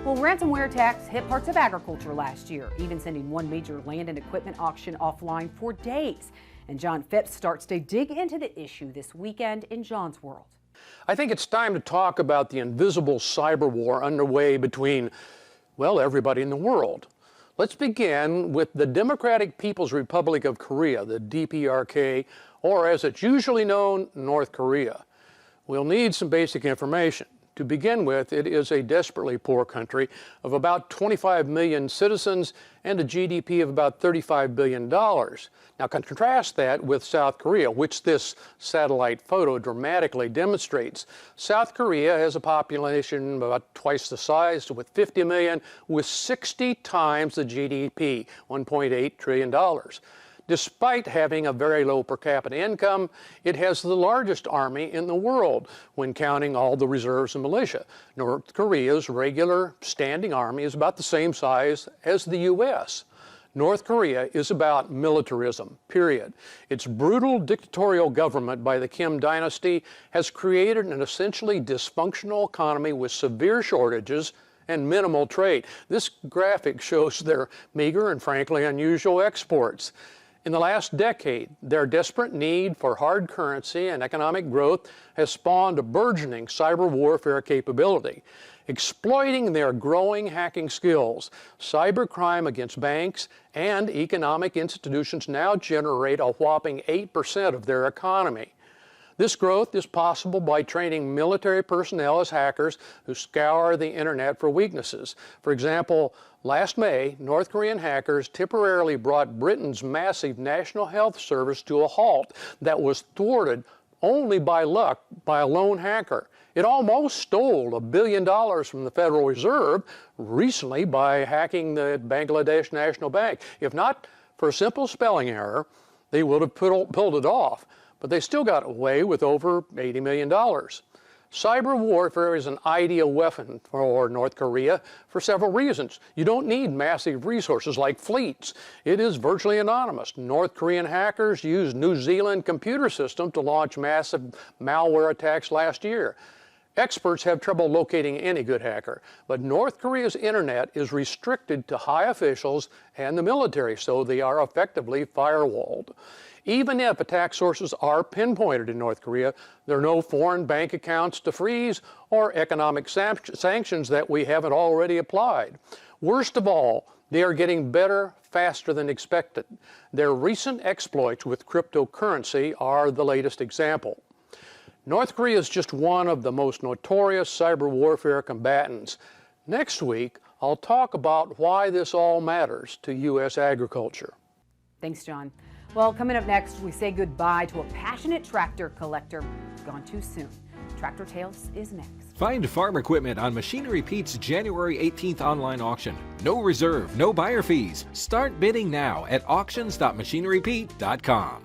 Well, ransomware attacks hit parts of agriculture last year, even sending one major land and equipment auction offline for days. And John Phipps starts to dig into the issue this weekend in John's World. I think it's time to talk about the invisible cyber war underway between, well, everybody in the world. Let's begin with the Democratic People's Republic of Korea, the DPRK, or as it's usually known, North Korea. We'll need some basic information. To begin with, it is a desperately poor country of about 25 million citizens and a GDP of about $35 billion. Now contrast that with South Korea, which this satellite photo dramatically demonstrates. South Korea has a population about twice the size, with 50 million, with 60 times the GDP, $1.8 trillion. Despite having a very low per capita income, it has the largest army in the world when counting all the reserves and militia. North Korea's regular standing army is about the same size as the U.S. North Korea is about militarism, period. Its brutal dictatorial government by the Kim dynasty has created an essentially dysfunctional economy with severe shortages and minimal trade. This graphic shows their meager and frankly unusual exports. In the last decade, their desperate need for hard currency and economic growth has spawned a burgeoning cyber warfare capability. Exploiting their growing hacking skills, cybercrime against banks and economic institutions now generate a whopping 8% of their economy. This growth is possible by training military personnel as hackers who scour the internet for weaknesses. For example, last May, North Korean hackers temporarily brought Britain's massive National Health Service to a halt that was thwarted only by luck by a lone hacker. It almost stole $1 billion from the Federal Reserve recently by hacking the Bangladesh National Bank. If not for a simple spelling error, they would have pulled it off. But they still got away with over $80 million. Cyber warfare is an ideal weapon for North Korea for several reasons. You don't need massive resources like fleets. It is virtually anonymous. North Korean hackers used New Zealand computer system to launch massive malware attacks last year. Experts have trouble locating any good hacker, but North Korea's internet is restricted to high officials and the military, so they are effectively firewalled. Even if attack sources are pinpointed in North Korea, there are no foreign bank accounts to freeze or economic sanctions that we haven't already applied. Worst of all, they are getting better faster than expected. Their recent exploits with cryptocurrency are the latest example. North Korea is just one of the most notorious cyber warfare combatants. Next week, I'll talk about why this all matters to U.S. agriculture. Thanks, John. Well, coming up next, we say goodbye to a passionate tractor collector gone too soon. Tractor Tales is next. Find farm equipment on Machinery Pete's January 18th online auction. No reserve, no buyer fees. Start bidding now at auctions.machinerypete.com.